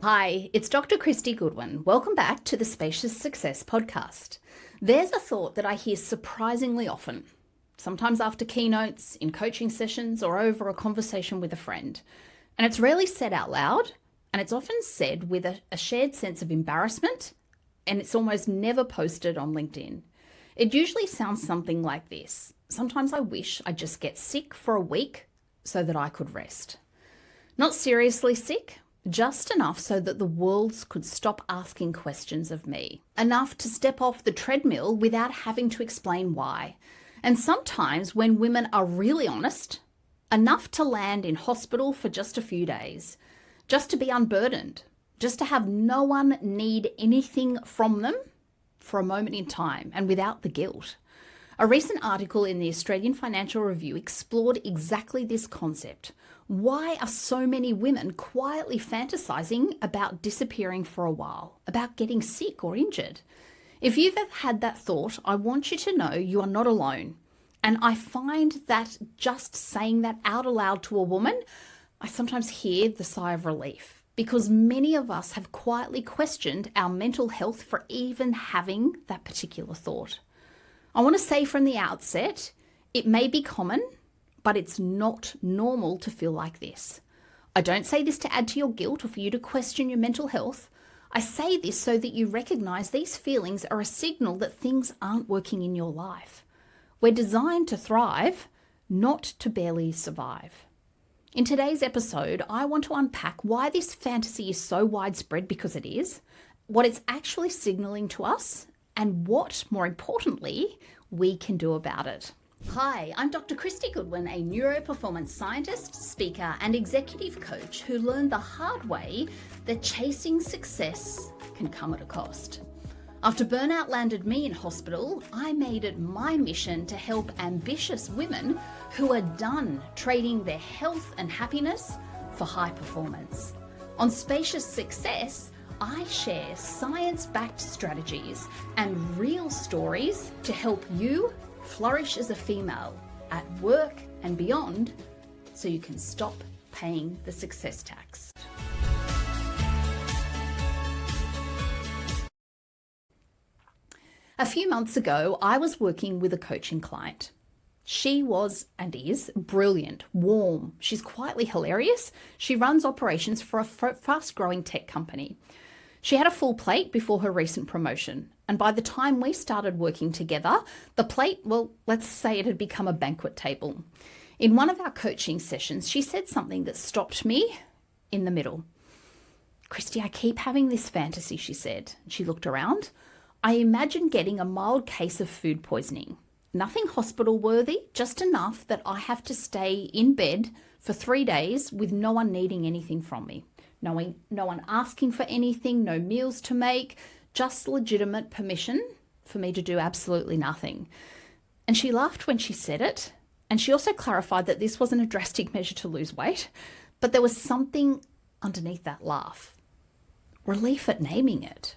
Hi, it's Dr. Kristy Goodwin. Welcome back to the Spacious Success podcast. There's a thought that I hear surprisingly often, sometimes after keynotes, in coaching sessions, or over a conversation with a friend. And it's rarely said out loud, and it's often said with a shared sense of embarrassment, and it's almost never posted on LinkedIn. It usually sounds something like this. Sometimes I wish I'd just get sick for a week so that I could rest. Not seriously sick, just enough so that the world could stop asking questions of me. Enough to step off the treadmill without having to explain why. And sometimes, when women are really honest, enough to land in hospital for just a few days, just to be unburdened, just to have no one need anything from them for a moment in time and without the guilt. A recent article in the Australian Financial Review explored exactly this concept. Why are so many women quietly fantasizing about disappearing for a while, about getting sick or injured? If you've ever had that thought, I want you to know you are not alone. And I find that just saying that out aloud to a woman, I sometimes hear the sigh of relief, because many of us have quietly questioned our mental health for even having that particular thought. I want to say from the outset, it may be common, but it's not normal to feel like this. I don't say this to add to your guilt or for you to question your mental health. I say this so that you recognize these feelings are a signal that things aren't working in your life. We're designed to thrive, not to barely survive. In today's episode, I want to unpack why this fantasy is so widespread, because it is, what it's actually signaling to us, and what, more importantly, we can do about it. Hi, I'm Dr. Kristy Goodwin, a Neuro-Performance scientist, speaker, and executive coach who learned the hard way that chasing success can come at a cost. After burnout landed me in hospital, I made it my mission to help ambitious women who are done trading their health and happiness for high performance. On Spacious Success, I share science-backed strategies and real stories to help you flourish as a female at work and beyond, so you can stop paying the success tax. A few months ago, I was working with a coaching client. She was, and is, brilliant, warm. She's quietly hilarious. She runs operations for a fast-growing tech company. She had a full plate before her recent promotion, and by the time we started working together, the plate, well, let's say it had become a banquet table. In one of our coaching sessions, she said something that stopped me in the middle. "Kristy, I keep having this fantasy," she said. She looked around. "I imagine getting a mild case of food poisoning. Nothing hospital worthy, just enough that I have to stay in bed for 3 days with no one needing anything from me. No one asking for anything, no meals to make, just legitimate permission for me to do absolutely nothing." And she laughed when she said it. And she also clarified that this wasn't a drastic measure to lose weight, but there was something underneath that laugh. Relief at naming it.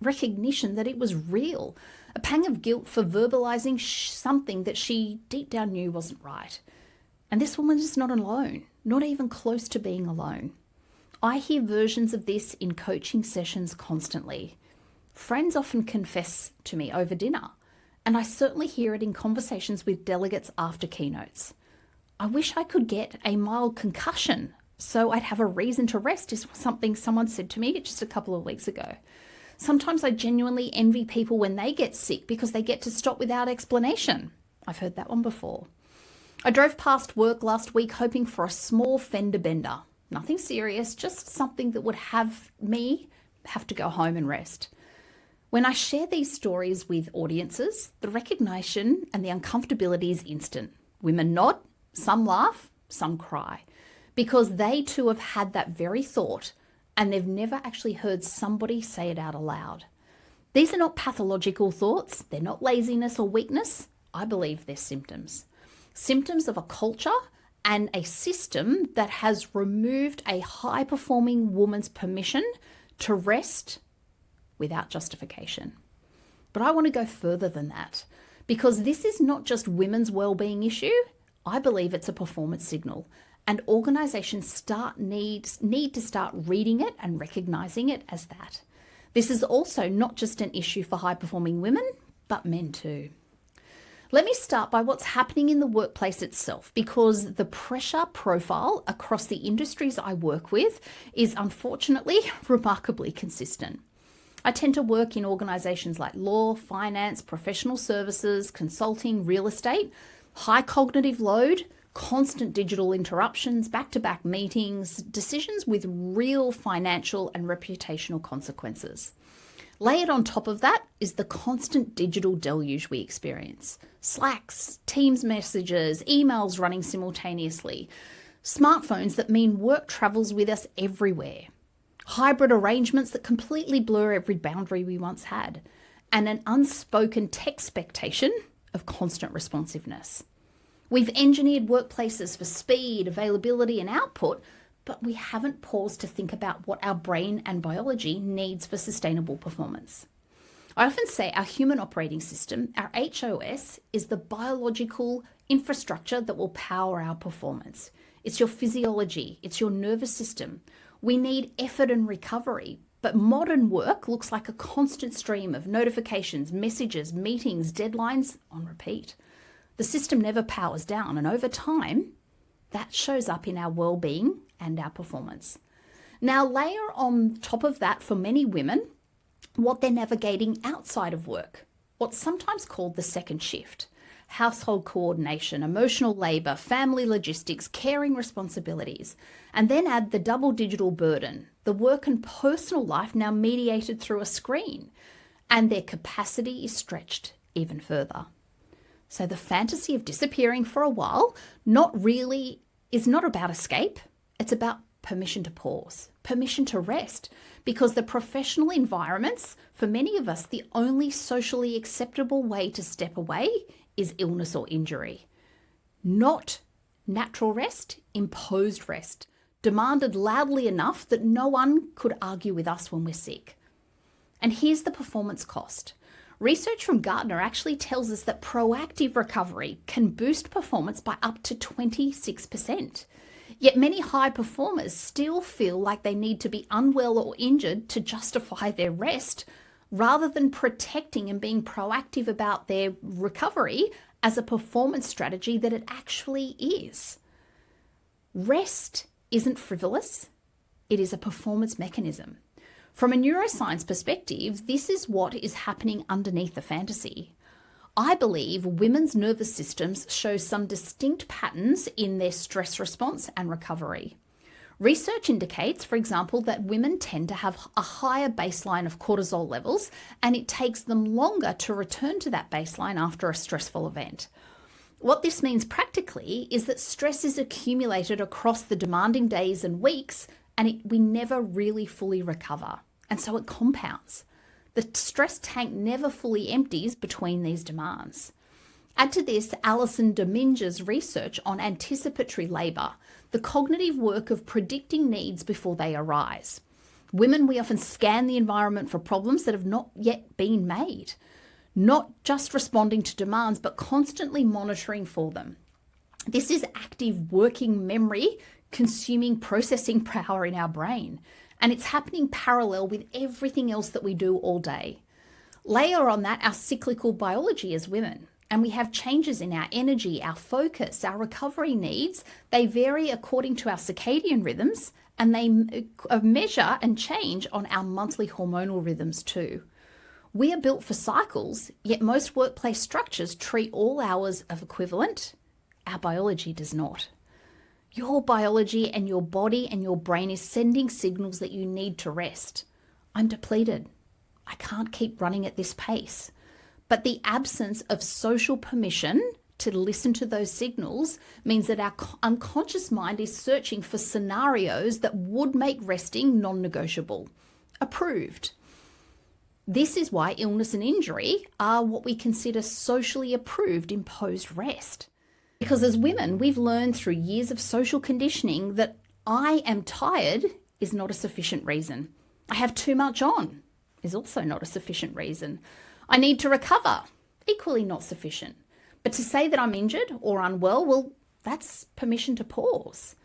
Recognition that it was real. A pang of guilt for verbalizing something that she deep down knew wasn't right. And this woman is not alone, not even close to being alone. I hear versions of this in coaching sessions constantly. Friends often confess to me over dinner, and I certainly hear it in conversations with delegates after keynotes. "I wish I could get a mild concussion so I'd have a reason to rest," is something someone said to me just a couple of weeks ago. "Sometimes I genuinely envy people when they get sick because they get to stop without explanation." I've heard that one before. "I drove past work last week hoping for a small fender bender. Nothing serious, just something that would have me have to go home and rest." When I share these stories with audiences, the recognition and the uncomfortability is instant. Women nod, some laugh, some cry, because they too have had that very thought, and they've never actually heard somebody say it out aloud. These are not pathological thoughts. They're not laziness or weakness. I believe they're symptoms. Symptoms of a culture and a system that has removed a high-performing woman's permission to rest without justification. But I want to go further than that, because this is not just women's well-being issue. I believe it's a performance signal, and organizations need to start reading it and recognizing it as that. This is also not just an issue for high-performing women, but men too. Let me start by what's happening in the workplace itself, because the pressure profile across the industries I work with is unfortunately remarkably consistent. I tend to work in organizations like law, finance, professional services, consulting, real estate, high cognitive load, constant digital interruptions, back-to-back meetings, decisions with real financial and reputational consequences. Layered on top of that is the constant digital deluge we experience. Slacks, Teams messages, emails running simultaneously, smartphones that mean work travels with us everywhere, hybrid arrangements that completely blur every boundary we once had, and an unspoken expectation of constant responsiveness. We've engineered workplaces for speed, availability, and output, but we haven't paused to think about what our brain and biology needs for sustainable performance. I often say our human operating system, our HOS, is the biological infrastructure that will power our performance. It's your physiology, it's your nervous system. We need effort and recovery, but modern work looks like a constant stream of notifications, messages, meetings, deadlines on repeat. The system never powers down, and over time, that shows up in our well-being and our performance. Now, layer on top of that for many women what they're navigating outside of work, what's sometimes called the second shift: household coordination, emotional labor, family logistics, caring responsibilities, and then add the double digital burden, the work and personal life now mediated through a screen, and their capacity is stretched even further. So the fantasy of disappearing for a while is not about escape. It's about permission to pause, permission to rest, because the professional environments, for many of us, the only socially acceptable way to step away is illness or injury. Not natural rest, imposed rest, demanded loudly enough that no one could argue with us when we're sick. And here's the performance cost. Research from Gartner actually tells us that proactive recovery can boost performance by up to 26%. Yet many high performers still feel like they need to be unwell or injured to justify their rest, rather than protecting and being proactive about their recovery as a performance strategy that it actually is. Rest isn't frivolous, it is a performance mechanism. From a neuroscience perspective, this is what is happening underneath the fantasy. I believe women's nervous systems show some distinct patterns in their stress response and recovery. Research indicates, for example, that women tend to have a higher baseline of cortisol levels, and it takes them longer to return to that baseline after a stressful event. What this means practically is that stress is accumulated across the demanding days and weeks, and we never really fully recover. And so it compounds. The stress tank never fully empties between these demands. Add to this Alison Dominguez's research on anticipatory labor, the cognitive work of predicting needs before they arise. Women, we often scan the environment for problems that have not yet been made, not just responding to demands, but constantly monitoring for them. This is active working memory consuming processing power in our brain, and it's happening parallel with everything else that we do all day. Layer on that our cyclical biology as women, and we have changes in our energy, our focus, our recovery needs. They vary according to our circadian rhythms, and they measure and change on our monthly hormonal rhythms too. We are built for cycles, yet most workplace structures treat all hours as equivalent. Our biology does not. Your biology and your body and your brain is sending signals that you need to rest. I'm depleted. I can't keep running at this pace. But the absence of social permission to listen to those signals means that our unconscious mind is searching for scenarios that would make resting non-negotiable. Approved. This is why illness and injury are what we consider socially approved imposed rest. Because as women, we've learned through years of social conditioning that I am tired is not a sufficient reason. I have too much on is also not a sufficient reason. I need to recover, equally not sufficient. But to say that I'm injured or unwell, well, that's permission to pause.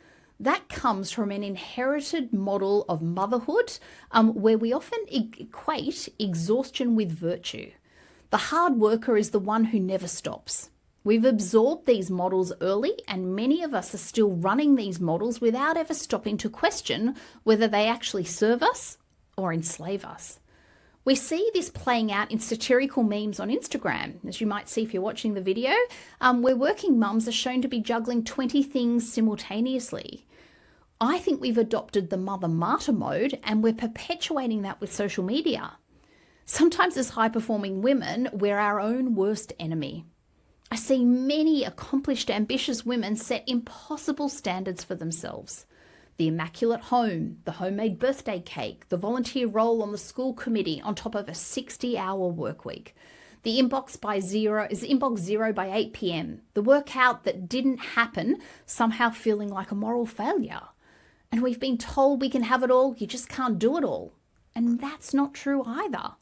That comes from an inherited model of motherhood where we often equate exhaustion with virtue. The hard worker is the one who never stops. We've absorbed these models early, and many of us are still running these models without ever stopping to question whether they actually serve us or enslave us. We see this playing out in satirical memes on Instagram. As you might see if you're watching the video, where working mums are shown to be juggling 20 things simultaneously. I think we've adopted the mother martyr mode, and we're perpetuating that with social media. Sometimes as high-performing women, we're our own worst enemy. I see many accomplished, ambitious women set impossible standards for themselves. The immaculate home, the homemade birthday cake, the volunteer role on the school committee on top of a 60-hour work week. The inbox zero by 8 p.m. The workout that didn't happen, somehow feeling like a moral failure. And we've been told we can have it all, you just can't do it all. And that's not true either.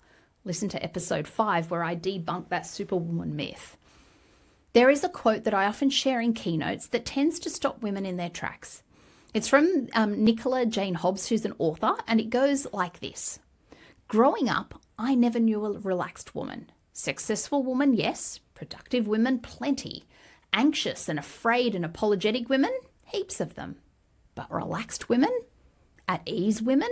Listen to episode 5 where I debunk that superwoman myth. There is a quote that I often share in keynotes that tends to stop women in their tracks. It's from Nicola Jane Hobbs, who's an author, and it goes like this. Growing up, I never knew a relaxed woman. Successful woman, yes. Productive women, plenty. Anxious and afraid and apologetic women, heaps of them. But relaxed women? At ease women?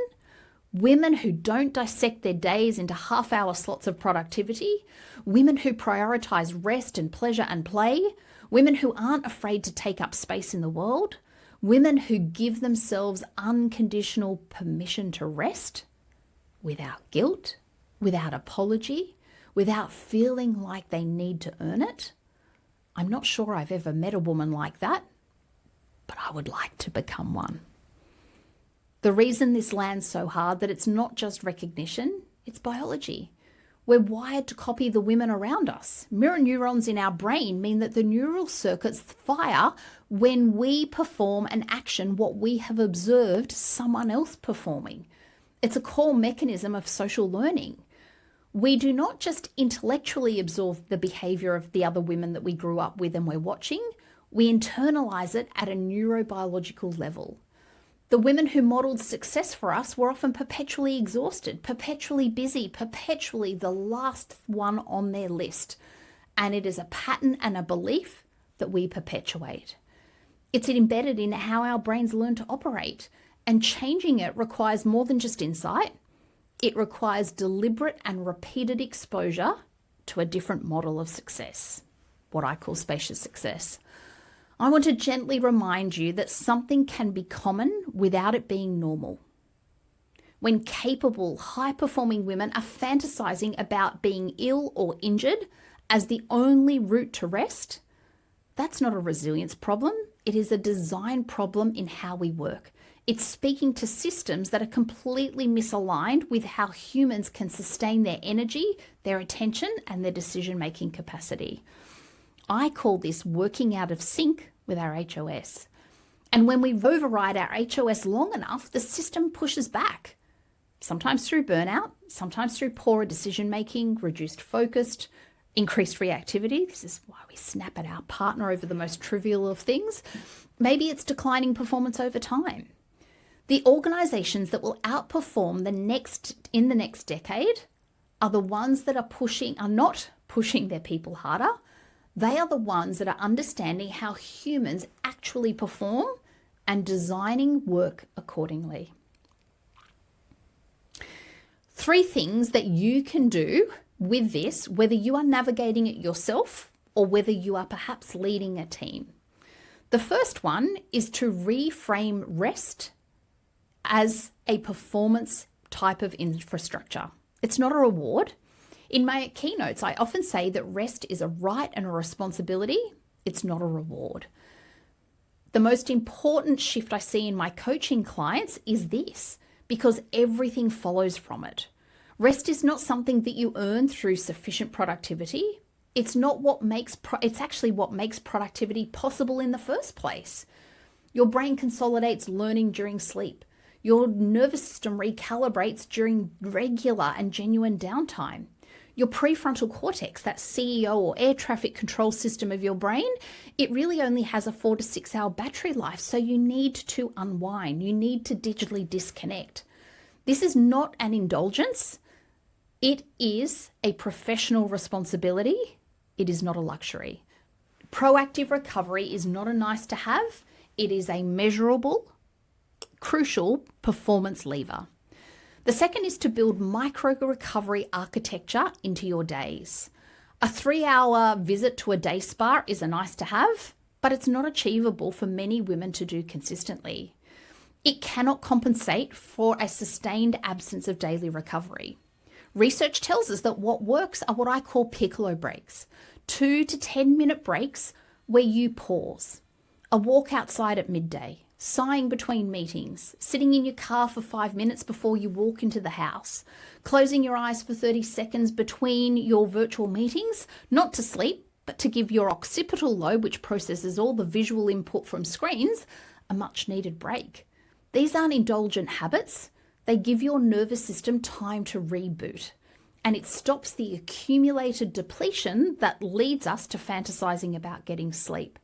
Women who don't dissect their days into half-hour slots of productivity? Women who prioritize rest and pleasure and play? Women who aren't afraid to take up space in the world? Women who give themselves unconditional permission to rest? Without guilt? Without apology? Without feeling like they need to earn it? I'm not sure I've ever met a woman like that, but I would like to become one. The reason this lands so hard that it's not just recognition, it's biology. We're wired to copy the women around us. Mirror neurons in our brain mean that the neural circuits fire when we perform an action what we have observed someone else performing. It's a core mechanism of social learning. We do not just intellectually absorb the behavior of the other women that we grew up with and we're watching, we internalize it at a neurobiological level. The women who modeled success for us were often perpetually exhausted, perpetually busy, perpetually the last one on their list. And it is a pattern and a belief that we perpetuate. It's embedded in how our brains learn to operate, and changing it requires more than just insight. It requires deliberate and repeated exposure to a different model of success, what I call spacious success. I want to gently remind you that something can be common without it being normal. When capable, high-performing women are fantasizing about being ill or injured as the only route to rest, that's not a resilience problem. It is a design problem in how we work. It's speaking to systems that are completely misaligned with how humans can sustain their energy, their attention, and their decision-making capacity. I call this working out of sync with our HOS. And when we override our HOS long enough, the system pushes back. Sometimes through burnout, sometimes through poorer decision-making, reduced focus, increased reactivity. This is why we snap at our partner over the most trivial of things. Maybe it's declining performance over time. The organizations that will outperform in the next decade are the ones that are not pushing their people harder. They are the ones that are understanding how humans actually perform and designing work accordingly. 3 things that you can do with this, whether you are navigating it yourself or whether you are perhaps leading a team. The first one is to reframe rest as a performance type of infrastructure. It's not a reward. In my keynotes, I often say that rest is a right and a responsibility. It's not a reward. The most important shift I see in my coaching clients is this, because everything follows from it. Rest is not something that you earn through sufficient productivity. It's actually what makes productivity possible in the first place. Your brain consolidates learning during sleep. Your nervous system recalibrates during regular and genuine downtime. Your prefrontal cortex, that CEO or air traffic control system of your brain, it really only has a 4 to 6 hour battery life. So you need to unwind. You need to digitally disconnect. This is not an indulgence. It is a professional responsibility. It is not a luxury. Proactive recovery is not a nice to have. It is a measurable, crucial performance lever. The second is to build micro recovery architecture into your days. A 3-hour visit to a day spa is a nice to have, but it's not achievable for many women to do consistently. It cannot compensate for a sustained absence of daily recovery. Research tells us that what works are what I call piccolo breaks, 2 to 10 minute breaks where you pause. A walk outside at midday, sighing between meetings, sitting in your car for 5 minutes before you walk into the house, closing your eyes for 30 seconds between your virtual meetings, not to sleep, but to give your occipital lobe, which processes all the visual input from screens, a much needed break. These aren't indulgent habits. They give your nervous system time to reboot, and it stops the accumulated depletion that leads us to fantasizing about getting sleep.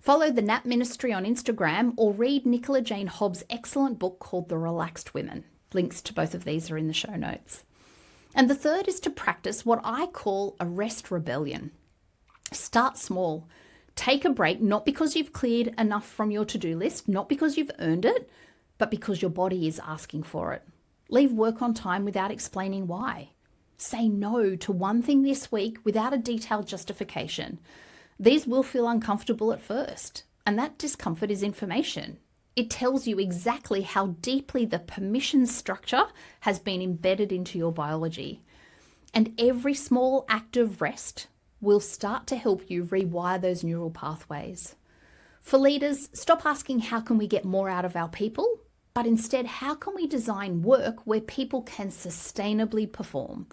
Follow the Nap Ministry on Instagram or read Nicola Jane Hobbs' excellent book called The Relaxed Women. Links to both of these are in the show notes. And the third is to practice what I call a rest rebellion. Start small. Take a break, not because you've cleared enough from your to-do list, not because you've earned it, but because your body is asking for it. Leave work on time without explaining why. Say no to one thing this week without a detailed justification. These will feel uncomfortable at first, and that discomfort is information. It tells you exactly how deeply the permission structure has been embedded into your biology. And every small act of rest will start to help you rewire those neural pathways. For leaders, stop asking how can we get more out of our people, but instead how can we design work where people can sustainably perform.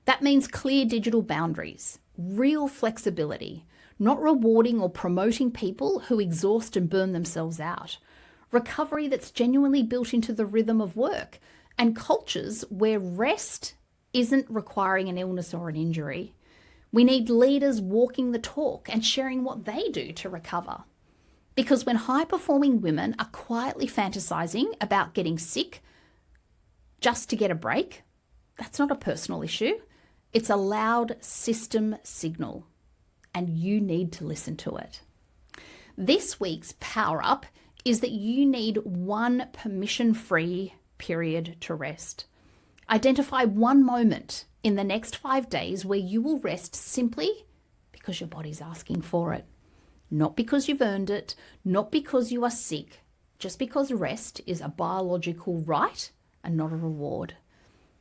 That means clear digital boundaries, real flexibility, not rewarding or promoting people who exhaust and burn themselves out. Recovery that's genuinely built into the rhythm of work, and cultures where rest isn't requiring an illness or an injury. We need leaders walking the talk and sharing what they do to recover. Because when high-performing women are quietly fantasizing about getting sick just to get a break, that's not a personal issue. It's a loud system signal, and you need to listen to it. This week's power up is that you need one permission-free period to rest. Identify one moment in the next 5 days where you will rest simply because your body's asking for it. Not because you've earned it, not because you are sick, just because rest is a biological right and not a reward.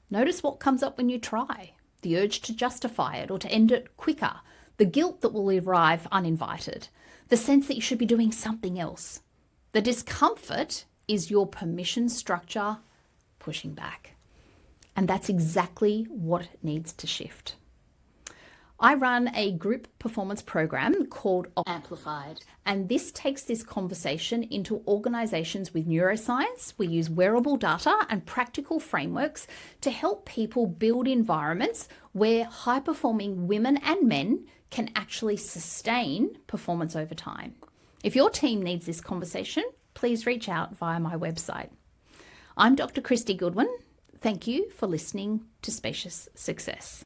Notice what comes up when you try. The urge to justify it or to end it quicker, the guilt that will arrive uninvited, the sense that you should be doing something else. The discomfort is your permission structure pushing back. And that's exactly what needs to shift. I run a group performance program called Amplified, and this takes this conversation into organizations with neuroscience. We use wearable data and practical frameworks to help people build environments where high-performing women and men can actually sustain performance over time. If your team needs this conversation, please reach out via my website. I'm Dr. Kristy Goodwin. Thank you for listening to Spacious Success.